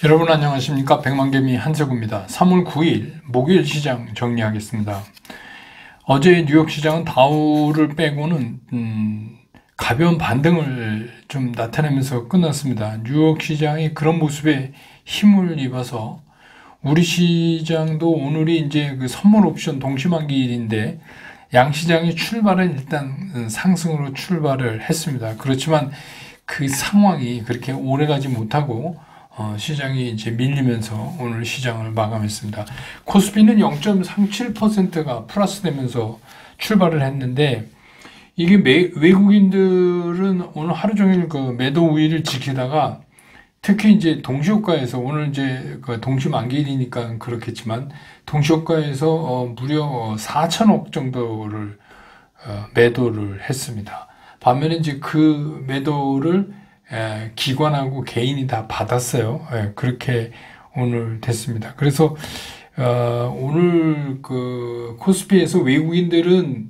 여러분 안녕하십니까? 백만개미 한세구입니다. 3월 9일 목요일 시장 정리하겠습니다. 어제 뉴욕 시장은 다우를 빼고는 가벼운 반등을 좀 나타내면서 끝났습니다. 뉴욕 시장이 그런 모습에 힘을 입어서 우리 시장도 오늘이 이제 그 선물 옵션 동시만기일인데 양시장의 출발은 일단 상승으로 출발을 했습니다. 그렇지만 그 상황이 그렇게 오래가지 못하고 시장이 이제 밀리면서 오늘 시장을 마감했습니다. 코스피는 0.37%가 플러스 되면서 출발을 했는데 이게 외국인들은 오늘 하루 종일 그 매도 우위를 지키다가 특히 이제 동시효과에서 오늘 이제 그 동시만기일이니까 그렇겠지만 동시효과에서 무려 4천억 정도를 매도를 했습니다. 반면에 이제 그 매도를 기관하고 개인이 다 받았어요. 그렇게 오늘 됐습니다. 그래서 오늘 그 코스피에서 외국인들은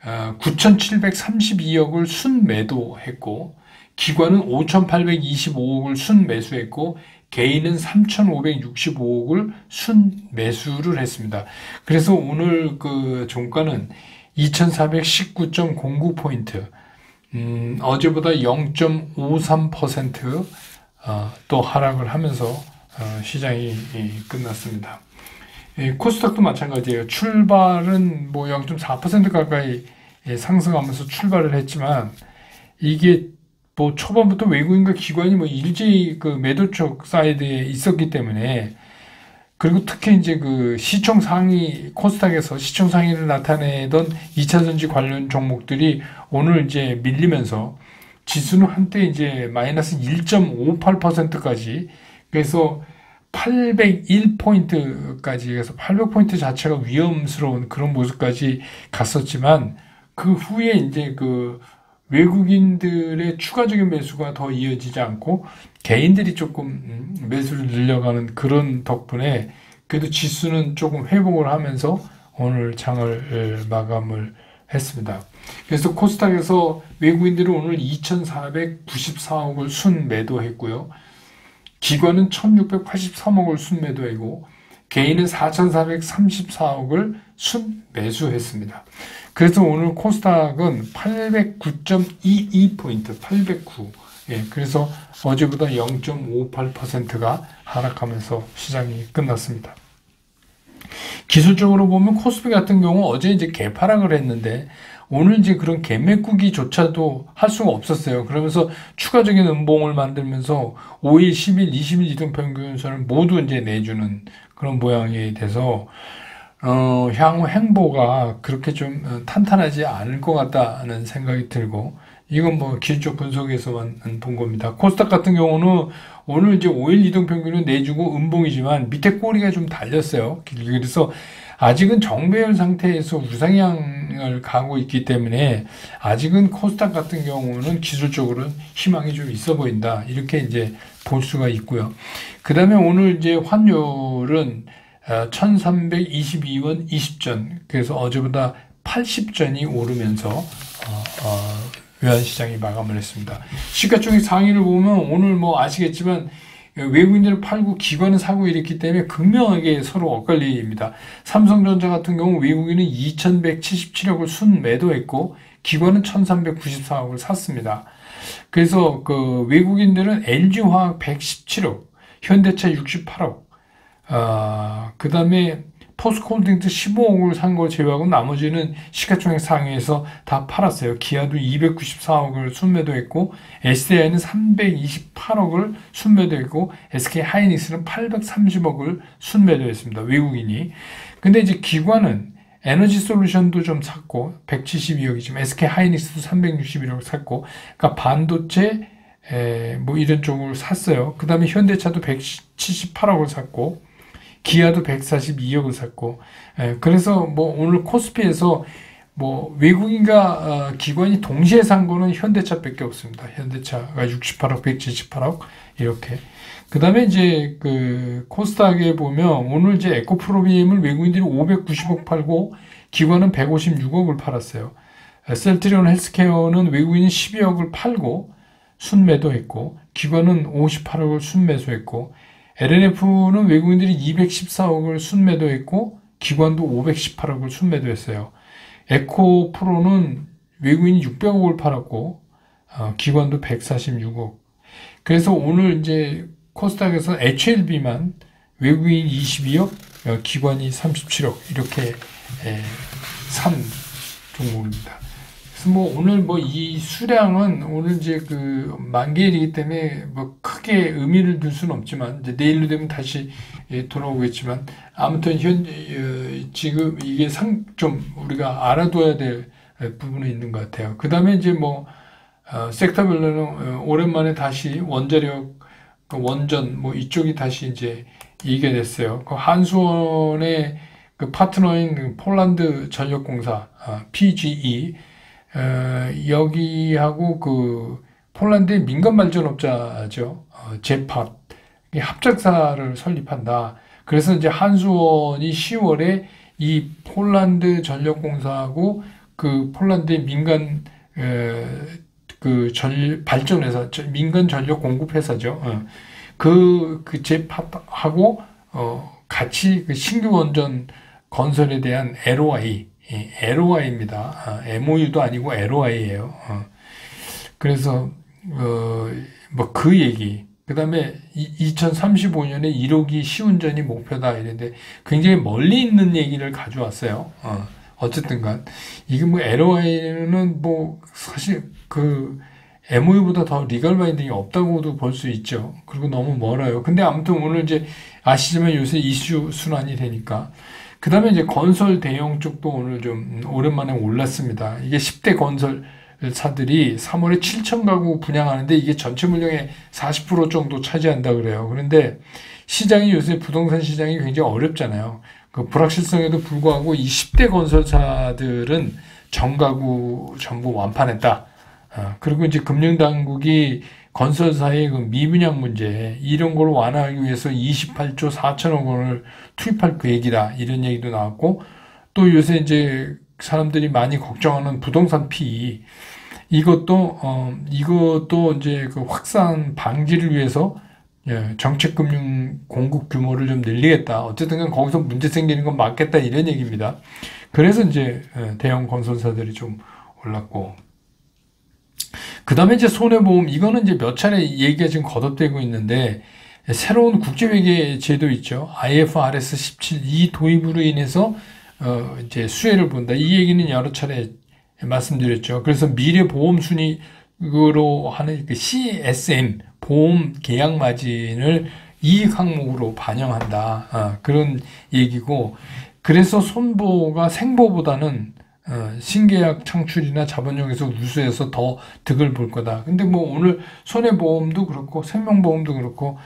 9,732억을 순매도했고 기관은 5,825억을 순매수했고 개인은 3,565억을 순매수를 했습니다. 그래서 오늘 그 종가는 2,419.09포인트 어제보다 0.53% 또 하락을 하면서 시장이 끝났습니다. 코스닥도 마찬가지예요. 출발은 뭐 0.4% 가까이 상승하면서 출발을 했지만 이게 뭐 초반부터 외국인과 기관이 뭐 일제히 그 매도 쪽 사이드에 있었기 때문에 그리고 특히 이제 그 시총 상위, 코스닥에서 시총 상위를 나타내던 2차전지 관련 종목들이 오늘 이제 밀리면서 지수는 한때 이제 마이너스 1.58%까지 그래서 801포인트까지 해서 800포인트 자체가 위험스러운 그런 모습까지 갔었지만 그 후에 이제 그 외국인들의 추가적인 매수가 더 이어지지 않고 개인들이 조금 매수를 늘려가는 그런 덕분에 그래도 지수는 조금 회복을 하면서 오늘 장을 마감을 했습니다. 그래서 코스닥에서 외국인들은 오늘 2,494억을 순매도했고요. 기관은 1,683억을 순매도하고 개인은 4,434억을 순매수했습니다. 그래서 오늘 코스닥은 809.22포인트, 809. 그래서 어제보다 0.58%가 하락하면서 시장이 끝났습니다. 기술적으로 보면 코스피 같은 경우 어제 이제 개파락을 했는데 오늘 이제 그런 개매꾸기조차도 할 수가 없었어요. 그러면서 추가적인 음봉을 만들면서 5일, 10일, 20일 이동평균선을 모두 이제 내주는 그런 모양이 돼서 향후 행보가 그렇게 좀 탄탄하지 않을 것 같다는 생각이 들고 이건 뭐 기술적 분석에서만 본 겁니다. 코스닥 같은 경우는 오늘 이제 5일 이동평균은 내주고 음봉이지만 밑에 꼬리가 좀 달렸어요. 그래서 아직은 정배열 상태에서 우상향을 가고 있기 때문에 아직은 코스닥 같은 경우는 기술적으로는 희망이 좀 있어 보인다. 이렇게 이제 볼 수가 있고요. 그 다음에 오늘 이제 환율은 1322원 20전. 그래서 어제보다 80전이 오르면서, 외환시장이 마감을 했습니다. 시가총액 상위를 보면 오늘 뭐 아시겠지만 외국인들은 팔고 기관은 사고 이랬기 때문에 극명하게 서로 엇갈립니다. 삼성전자 같은 경우 외국인은 2,177억을 순매도했고 기관은 1,394억을 샀습니다. 그래서 그 외국인들은 LG화학 117억, 현대차 68억, 그 다음에 포스코홀딩스 15억을 산 거 제외하고 나머지는 시가총액 상위에서 다 팔았어요. 기아도 294억을 순매도했고 SDI는 328억을 순매도했고 SK하이닉스는 830억을 순매도했습니다. 외국인이. 근데 이제 기관은 에너지솔루션도 좀 샀고 172억이지만 SK하이닉스도 361억 샀고 그러니까 반도체 뭐 이런 쪽을 샀어요. 그 다음에 현대차도 178억을 샀고 기아도 142억을 샀고, 그래서 뭐 오늘 코스피에서 뭐 외국인과 기관이 동시에 산 거는 현대차밖에 없습니다. 현대차가 68억, 178억 이렇게. 그 다음에 이제 그 코스닥에 보면 오늘 이제 에코프로비엠을 외국인들이 590억 팔고 기관은 156억을 팔았어요. 셀트리온 헬스케어는 외국인이 12억을 팔고 순매도했고 기관은 58억을 순매수했고 LNF는 외국인들이 214억을 순매도했고 기관도 518억을 순매도했어요. 에코프로는 외국인이 600억을 팔았고 기관도 146억. 그래서 오늘 이제 코스닥에서 HLB만 외국인 22억, 기관이 37억 이렇게 산 종목입니다. 그래서 뭐 오늘 뭐 이 수량은 오늘 이제 그 만기일이기 때문에 뭐 크게 의미를 둘 수는 없지만 이제 내일로 되면 다시 돌아오겠지만 아무튼 지금 이게 좀 우리가 알아둬야 될 부분이 있는 것 같아요. 그 다음에 이제 뭐 섹터별로는 오랜만에 다시 원자력, 원전 뭐 이쪽이 다시 이제 얘기가 됐어요. 그 한수원의 그 파트너인 그 폴란드 전력공사 PGE 여기하고 그 폴란드의 민간 발전업자죠. 제팟 합작사를 설립한다. 그래서 이제 한수원이 10월에 이 폴란드 전력공사하고 그 폴란드의 민간 발전회사, 민간 전력 공급 회사죠. 그 제팟하고 같이 그 신규 원전 건설에 대한 LOI입니다. MOU도 아니고 LOI예요. 그래서 뭐 그 얘기. 그다음에 2035년에 1호기 시운전이 목표다 이랬는데 굉장히 멀리 있는 얘기를 가져왔어요. 어쨌든간 이게 뭐 LOI는 뭐 사실 그 MOU보다 더 리걸 바인딩이 없다고도 볼 수 있죠. 그리고 너무 멀어요. 근데 아무튼 오늘 이제 아시지만 요새 이슈 순환이 되니까. 그 다음에 이제 건설 대형 쪽도 오늘 좀 오랜만에 올랐습니다. 이게 10대 건설사들이 3월에 7천 가구 분양하는데 이게 전체 물량의 40% 정도 차지한다 그래요. 그런데 시장이 요새 부동산 시장이 굉장히 어렵잖아요. 그 불확실성에도 불구하고 이 10대 건설사들은 정가구 전부 완판했다. 그리고 이제 금융당국이 건설사의 그 미분양 문제, 이런 걸 완화하기 위해서 28조 4천억 원을 투입할 계획이다. 이런 얘기도 나왔고, 또 요새 이제 사람들이 많이 걱정하는 부동산 피의, 이것도 이제 그 확산 방지를 위해서 정책금융 공급 규모를 좀 늘리겠다. 어쨌든 간 거기서 문제 생기는 건 막겠다. 이런 얘기입니다. 그래서 이제 대형 건설사들이 좀 올랐고, 그 다음에 이제 손해보험, 이거는 이제 몇 차례 얘기가 지금 거듭되고 있는데, 새로운 국제회계 제도 있죠. IFRS 17, 이 도입으로 인해서, 이제 수혜를 본다. 이 얘기는 여러 차례 말씀드렸죠. 그래서 미래 보험 순이익으로 하는 그 CSM, 보험 계약 마진을 이익 항목으로 반영한다. 그런 얘기고, 그래서 손보가 생보보다는 신계약 창출이나 자본력에서 우수해서 더 득을 볼 거다. 근데 뭐 오늘 손해보험도 그렇고 생명보험도 그렇고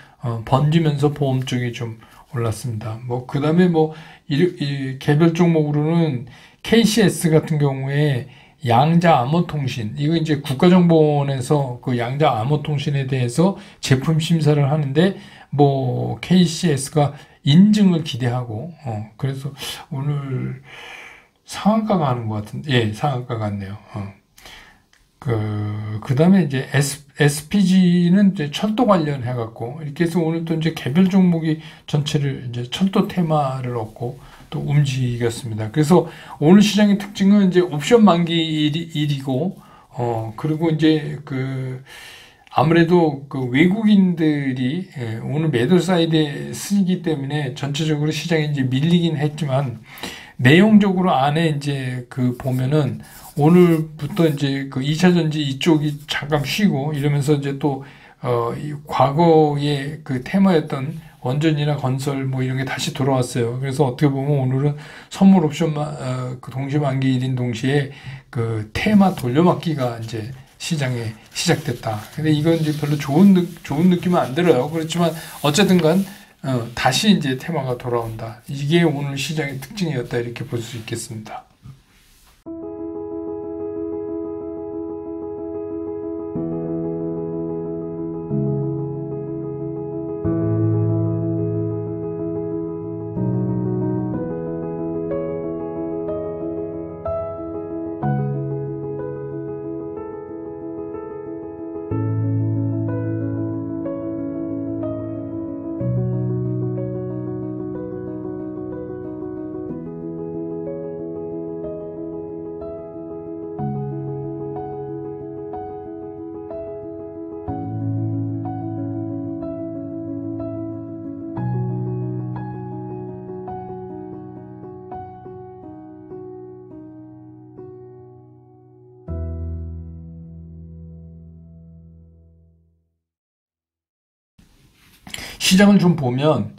번지면서 보험 쪽이 좀 올랐습니다. 뭐 그다음에 뭐 이 개별 종목으로는 KCS 같은 경우에 양자 암호통신, 이거 이제 국가정보원에서 그 양자 암호통신에 대해서 제품 심사를 하는데 뭐 KCS가 인증을 기대하고 그래서 오늘 상한가가 하는 것 같은데, 예, 상한가 같네요. 그 다음에 이제 SPG는 이제 철도 관련해갖고, 이렇게 해서 오늘 또 이제 개별 종목이 전체를 이제 철도 테마를 얻고 또 움직였습니다. 그래서 오늘 시장의 특징은 이제 옵션 만기일이고, 그리고 이제 아무래도 그 외국인들이 오늘 매도 사이드에 쓰기 때문에 전체적으로 시장이 이제 밀리긴 했지만, 내용적으로 안에 이제 보면은 오늘부터 이제 그 2차 전지 이쪽이 잠깐 쉬고 이러면서 이제 또, 과거의 그 테마였던 원전이나 건설 뭐 이런 게 다시 돌아왔어요. 그래서 어떻게 보면 오늘은 선물 옵션, 그 동시 만기일인 동시에 그 테마 돌려막기가 이제 시장에 시작됐다. 근데 이건 이제 별로 좋은 느낌은 안 들어요. 그렇지만 어쨌든 간 다시 이제 테마가 돌아온다. 이게 오늘 시장의 특징이었다. 이렇게 볼 수 있겠습니다. 시장을 좀 보면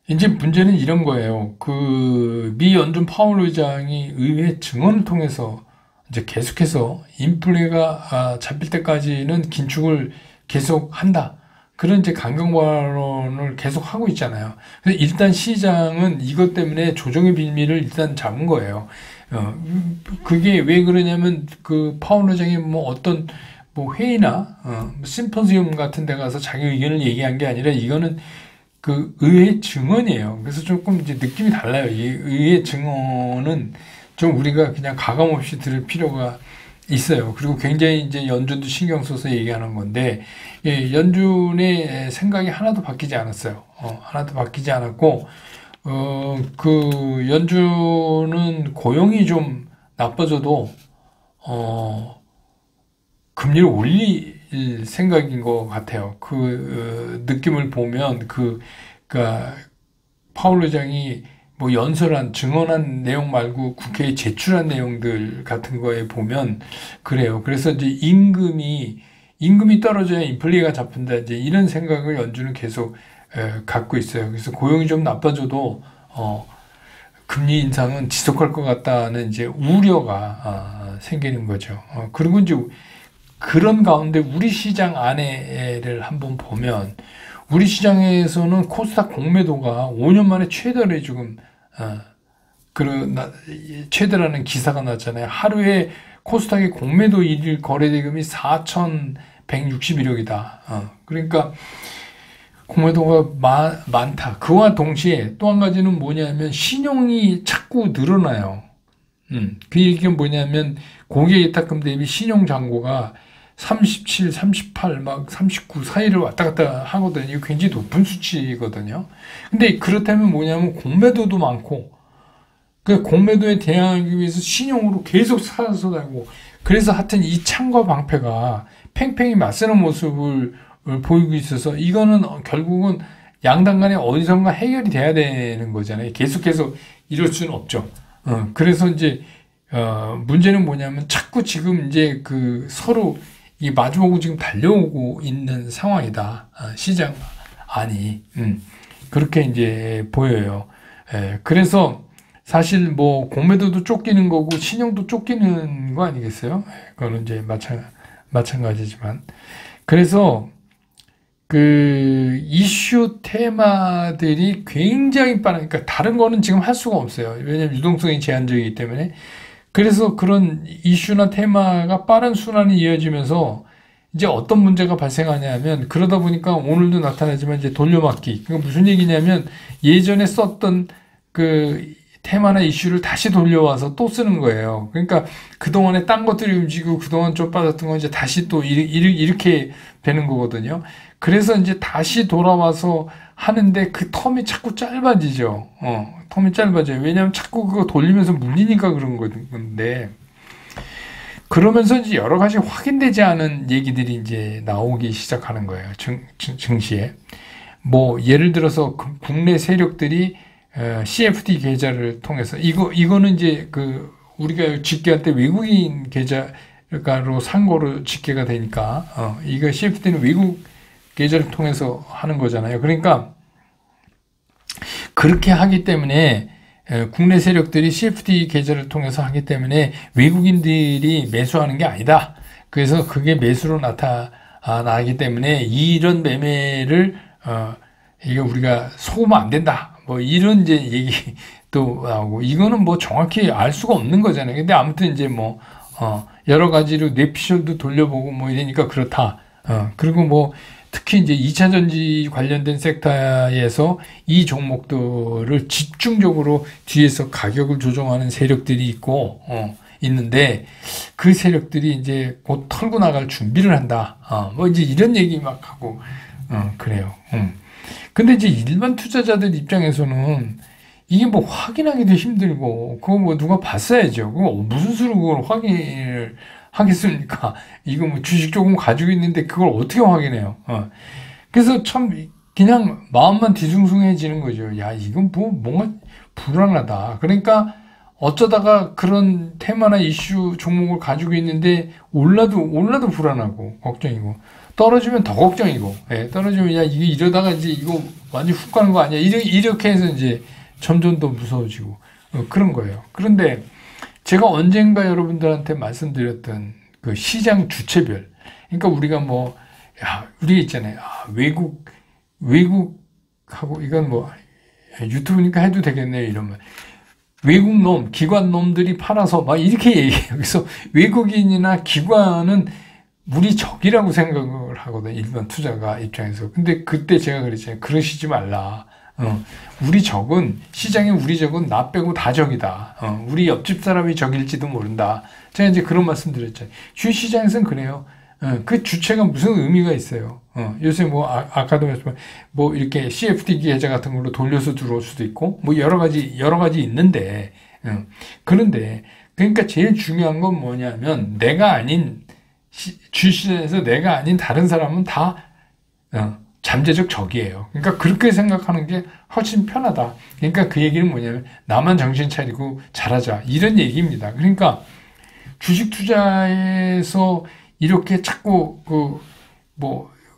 이제 문제는 이런 거예요. 그 미 연준 파월 의장이 의회 증언을 통해서 이제 계속해서 인플레가 잡힐 때까지는 긴축을 계속한다. 그런 이제 강경 발언을 계속 하고 있잖아요. 그래서 일단 시장은 이것 때문에 조정의 빌미를 일단 잡은 거예요. 그게 왜 그러냐면 그 파월 의장이 뭐 어떤 뭐 회의나 심포지엄 같은 데 가서 자기 의견을 얘기한 게 아니라 이거는 그 의회 증언이에요. 그래서 조금 이제 느낌이 달라요. 이 의회 증언은 좀 우리가 그냥 가감 없이 들을 필요가 있어요. 그리고 굉장히 이제 연준도 신경 써서 얘기하는 건데, 예, 연준의 생각이 하나도 바뀌지 않았어요. 하나도 바뀌지 않았고, 그 연준은 고용이 좀 나빠져도, 금리를 올릴 생각인 것 같아요. 그 느낌을 보면 그니까 파월 의장이 뭐 연설한 증언한 내용 말고 국회에 제출한 내용들 같은 거에 보면 그래요. 그래서 이제 임금이 떨어져야 인플레가 잡힌다. 이제 이런 생각을 연준은 계속 갖고 있어요. 그래서 고용이 좀 나빠져도 금리 인상은 지속할 것 같다는 이제 우려가 생기는 거죠. 그리고 이제 그런 가운데 우리 시장 안에를 한번 보면 우리 시장에서는 코스닥 공매도가 5년 만에 최대를 지금 최대라는 기사가 났잖아요. 하루에 코스닥의 공매도 일일 거래대금이 4,161억이다. 그러니까 공매도가 많다. 그와 동시에 또 한 가지는 뭐냐면 신용이 자꾸 늘어나요. 그 얘기가 뭐냐면 고객예탁금 대비 신용 잔고가 37, 38, 막 39 사이를 왔다 갔다 하거든요. 이거 굉장히 높은 수치거든요. 근데 그렇다면 뭐냐면 공매도도 많고, 그 공매도에 대항하기 위해서 신용으로 계속 사서다고. 그래서 하여튼 이 창과 방패가 팽팽히 맞서는 모습을 보이고 있어서 이거는 결국은 양당 간에 어디선가 해결이 돼야 되는 거잖아요. 계속해서 이럴 수는 없죠. 그래서 이제 문제는 뭐냐면 자꾸 지금 이제 그 서로 이 마주보고 지금 달려오고 있는 상황이다. 시장 안이. 그렇게 이제 보여요. 그래서 사실 뭐 공매도도 쫓기는 거고 신용도 쫓기는 거 아니겠어요? 그거는 이제 마찬가지지만. 그래서 그 이슈 테마들이 굉장히 빠르니까 다른 거는 지금 할 수가 없어요. 왜냐하면 유동성이 제한적이기 때문에. 그래서 그런 이슈나 테마가 빠른 순환이 이어지면서 이제 어떤 문제가 발생하냐면 그러다 보니까 오늘도 나타나지만 이제 돌려막기. 그러니까 무슨 얘기냐면 예전에 썼던 그 테마나 이슈를 다시 돌려와서 또 쓰는 거예요. 그러니까 그동안에 딴 것들이 움직이고 그동안 좀 빠졌던 건 이제 다시 또 이렇게 되는 거거든요. 그래서 이제 다시 돌아와서 하는데 그 텀이 자꾸 짧아지죠. 텀이 짧아져요. 왜냐하면 자꾸 그거 돌리면서 물리니까 그런 건데. 그러면서 이제 여러 가지 확인되지 않은 얘기들이 이제 나오기 시작하는 거예요. 증시에. 뭐, 예를 들어서 국내 세력들이 CFD 계좌를 통해서, 이거는 이제 우리가 집계할 때 외국인 계좌로 산 거로 집계가 되니까, 이거 CFD는 외국 계좌를 통해서 하는 거잖아요. 그러니까, 그렇게 하기 때문에 국내 세력들이 CFD 계좌를 통해서 하기 때문에 외국인들이 매수하는 게 아니다. 그래서 그게 매수로 나타나기 때문에 이런 매매를 이거 우리가 속으면 안 된다. 뭐 이런 이제 얘기도 나오고 이거는 뭐 정확히 알 수가 없는 거잖아요. 근데 아무튼 이제 뭐 여러 가지로 뇌피셜도 돌려보고 뭐 이러니까 그렇다. 그리고 뭐 특히 이제 2차 전지 관련된 섹터에서 이 종목들을 집중적으로 뒤에서 가격을 조정하는 세력들이 있는데 그 세력들이 이제 곧 털고 나갈 준비를 한다. 뭐 이제 이런 얘기 막 하고, 그래요. 근데 이제 일반 투자자들 입장에서는 이게 뭐 확인하기도 힘들고, 그거 뭐 누가 봤어야죠. 그거 무슨 수로 그걸 확인을 하겠습니까? 이거 뭐 주식 조금 가지고 있는데 그걸 어떻게 확인해요? 그래서 참 그냥 마음만 뒤숭숭해지는 거죠. 야, 이건 뭐 뭔가 불안하다. 그러니까 어쩌다가 그런 테마나 이슈 종목을 가지고 있는데 올라도 불안하고 걱정이고 떨어지면 더 걱정이고, 예, 떨어지면 야 이게 이러다가 이제 이거 완전 훅 가는 거 아니야? 이렇게 해서 이제 점점 더 무서워지고 그런 거예요. 그런데 제가 언젠가 여러분들한테 말씀드렸던 그 시장 주체별, 그러니까 우리가 뭐, 야, 우리 있잖아요. 아, 외국하고 이건 뭐 유튜브니까 해도 되겠네요. 이러면 외국 놈, 기관 놈들이 팔아서 막 이렇게 얘기해요. 그래서 외국인이나 기관은 우리 적이라고 생각을 하거든, 일반 투자가 입장에서. 근데 그때 제가 그랬잖아요. 그러시지 말라. 우리 적은, 시장에 우리 적은 나 빼고 다 적이다. 우리 옆집 사람이 적일지도 모른다. 제가 이제 그런 말씀 드렸잖아요. 주시장에서는 그래요. 그 주체가 무슨 의미가 있어요. 요새 뭐, 아까도 말씀한, 뭐, 이렇게 CFD 계좌 같은 걸로 돌려서 들어올 수도 있고, 뭐, 여러 가지 있는데, 그런데, 그러니까 제일 중요한 건 뭐냐면, 내가 아닌, 주시장에서 내가 아닌 다른 사람은 다, 잠재적 적이에요. 그러니까 그렇게 생각하는 게 훨씬 편하다. 그러니까 그 얘기는 뭐냐면, 나만 정신 차리고 잘하자. 이런 얘기입니다. 그러니까, 주식 투자에서 이렇게 자꾸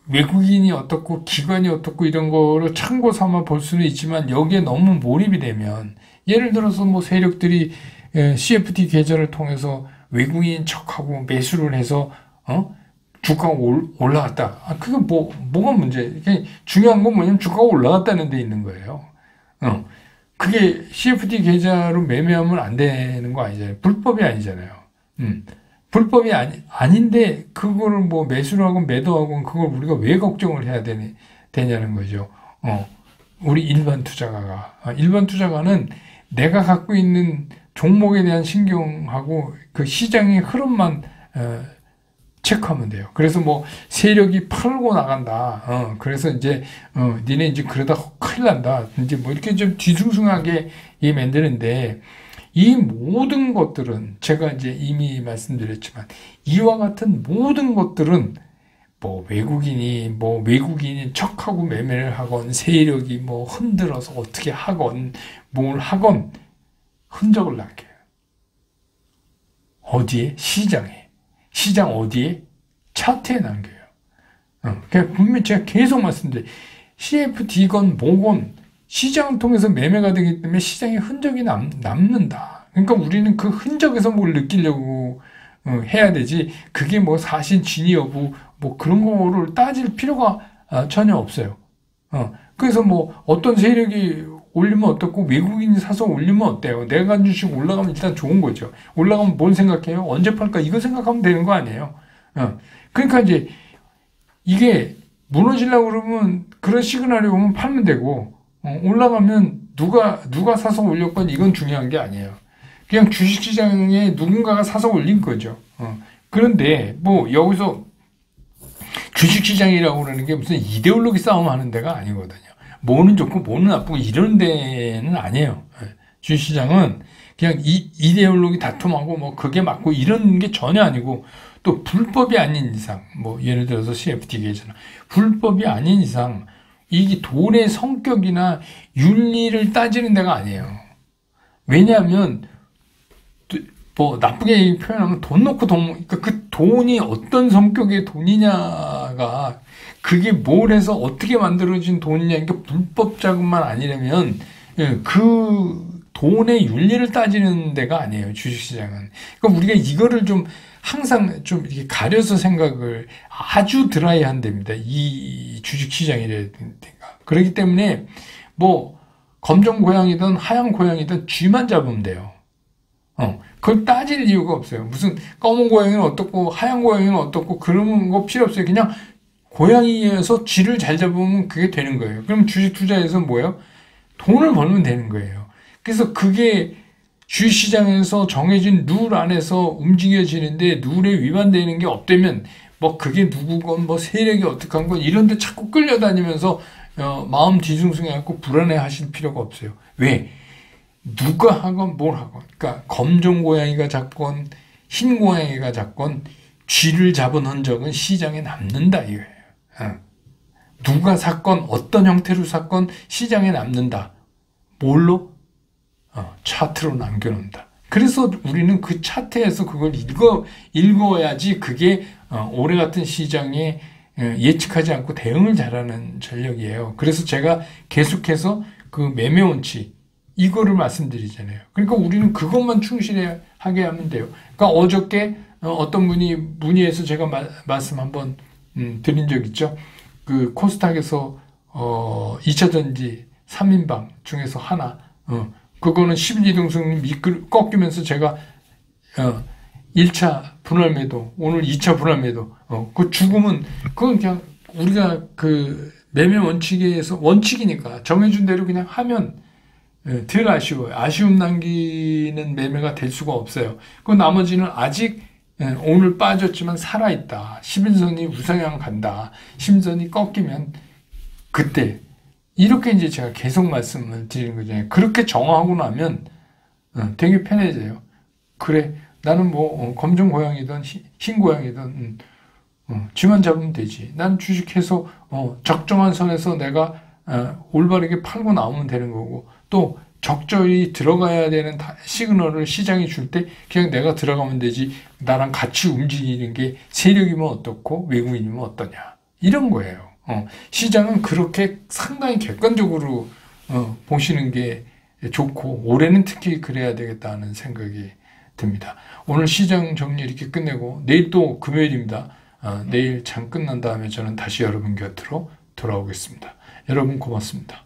외국인이 어떻고 기관이 어떻고 이런 거를 참고 삼아 볼 수는 있지만 여기에 너무 몰입이 되면 예를 들어서 뭐 세력들이 CFD 계좌를 통해서 외국인 척하고 매수를 해서 주가가 올라갔다. 그게 뭐가 문제? 중요한 건 뭐냐면 주가가 올라갔다는 데 있는 거예요. 그게 CFD 계좌로 매매하면 안 되는 거 아니잖아요. 불법이 아니잖아요. 불법이 아닌데, 그거를 뭐 매수를 하고 매도하고 그걸 우리가 왜 걱정을 해야 되냐는 거죠. 우리 일반 투자가는 내가 갖고 있는 종목에 대한 신경하고 그 시장의 흐름만, 체크하면 돼요. 그래서 뭐 세력이 팔고 나간다. 그래서 이제, 니네 이제 그러다 큰일 난다. 이제 뭐 이렇게 좀 뒤숭숭하게 만드는데, 이 모든 것들은 제가 이제 이미 말씀드렸지만 이와 같은 모든 것들은 뭐 외국인인 척하고 매매를 하건 세력이 뭐 흔들어서 어떻게 하건 뭘 하건 흔적을 남겨요. 어디에? 시장에. 시장 어디에? 차트에 남겨요. 그러니까 분명히 제가 계속 말씀드려요. CFD건 뭐건 시장을 통해서 매매가 되기 때문에 시장의 흔적이 남는다. 그러니까 우리는 그 흔적에서 뭘 느끼려고 해야 되지. 그게 뭐 사실 진위 여부 뭐 그런 거를 따질 필요가 전혀 없어요. 그래서 뭐 어떤 세력이 올리면 어떻고 외국인이 사서 올리면 어때요? 내가 간 주식 올라가면 일단 좋은 거죠. 올라가면 뭘 생각해요? 언제 팔까? 이거 생각하면 되는 거 아니에요? 그러니까 이제 이게 무너지려고 그러면 그런 시그널이 오면 팔면 되고 올라가면 누가 사서 올렸건 이건 중요한 게 아니에요. 그냥 주식시장에 누군가가 사서 올린 거죠. 그런데 뭐 여기서 주식시장이라고 그러는 게 무슨 이데올로기 싸움 하는 데가 아니거든요. 뭐는 좋고 뭐는 나쁘고 이런 데는 아니에요. 주식시장은 그냥 이데올로기 다툼하고 뭐 그게 맞고 이런 게 전혀 아니고 또 불법이 아닌 이상 뭐 예를 들어서 CFD 계좌나 불법이 아닌 이상 이게 돈의 성격이나 윤리를 따지는 데가 아니에요. 왜냐하면 뭐 나쁘게 표현하면 돈 놓고 그러니까 그 돈이 어떤 성격의 돈이냐가 그게 뭘 해서 어떻게 만들어진 돈이냐 이게 불법 자금만 아니라면 그 돈의 윤리를 따지는 데가 아니에요. 주식시장은. 그러니까 우리가 이거를 좀 항상 좀 이렇게 가려서 생각을 아주 드라이한 데입니다. 이 주식시장이라든가. 그렇기 때문에 뭐 검정 고양이든 하얀 고양이든 쥐만 잡으면 돼요. 그걸 따질 이유가 없어요. 무슨 검은 고양이는 어떻고 하얀 고양이는 어떻고 그런 거 필요 없어요. 그냥 고양이에서 쥐를 잘 잡으면 그게 되는 거예요. 그럼 주식 투자에서 뭐예요? 돈을 벌면 되는 거예요. 그래서 그게 주식시장에서 정해진 룰 안에서 움직여지는데 룰에 위반되는 게 없다면 뭐 그게 누구건 뭐 세력이 어떻게 한 건 이런 데 자꾸 끌려다니면서 마음 뒤숭숭해갖고 불안해 하실 필요가 없어요. 왜? 누가 하건 뭘 하건 그러니까 검정 고양이가 잡건 흰 고양이가 잡건 쥐를 잡은 흔적은 시장에 남는다 이거예요. 누가 샀건 어떤 형태로 샀건 시장에 남는다. 뭘로? 차트로 남겨놓는다. 그래서 우리는 그 차트에서 그걸 읽어야지 그게 올해 같은 시장에 예측하지 않고 대응을 잘하는 전력이에요. 그래서 제가 계속해서 그 매매 원칙 이거를 말씀드리잖아요. 그러니까 우리는 그것만 충실하게 하면 돼요. 그러니까 어저께 어떤 분이 문의해서 제가 말씀 한번 드린 적 있죠. 그 코스닥에서 2차전지 3인방 중에서 하나 그거는 11이등승 꺾이면서 제가 1차 분할 매도, 오늘 2차 분할 매도, 그 죽음은, 그건 그냥 우리가 그 매매 원칙에서, 원칙이니까 정해준 대로 그냥 하면 덜 아쉬워요. 아쉬움 남기는 매매가 될 수가 없어요. 그 나머지는 아직 오늘 빠졌지만 살아있다. 11선이 우상향 간다. 10선이 꺾이면 그때, 이렇게 이제 제가 계속 말씀을 드리는 거잖아요. 그렇게 정화하고 나면 되게 편해져요. 그래. 나는 뭐 검정 고양이든 흰 고양이든 쥐만 잡으면 되지. 난 주식해서 적정한 선에서 내가 올바르게 팔고 나오면 되는 거고 또 적절히 들어가야 되는 시그널을 시장이 줄 때 그냥 내가 들어가면 되지. 나랑 같이 움직이는 게 세력이면 어떻고 외국인이면 어떠냐. 이런 거예요. 시장은 그렇게 상당히 객관적으로 보시는 게 좋고 올해는 특히 그래야 되겠다는 생각이 듭니다. 오늘 시장 정리 이렇게 끝내고 내일 또 금요일입니다. 내일 장 끝난 다음에 저는 다시 여러분 곁으로 돌아오겠습니다. 여러분 고맙습니다.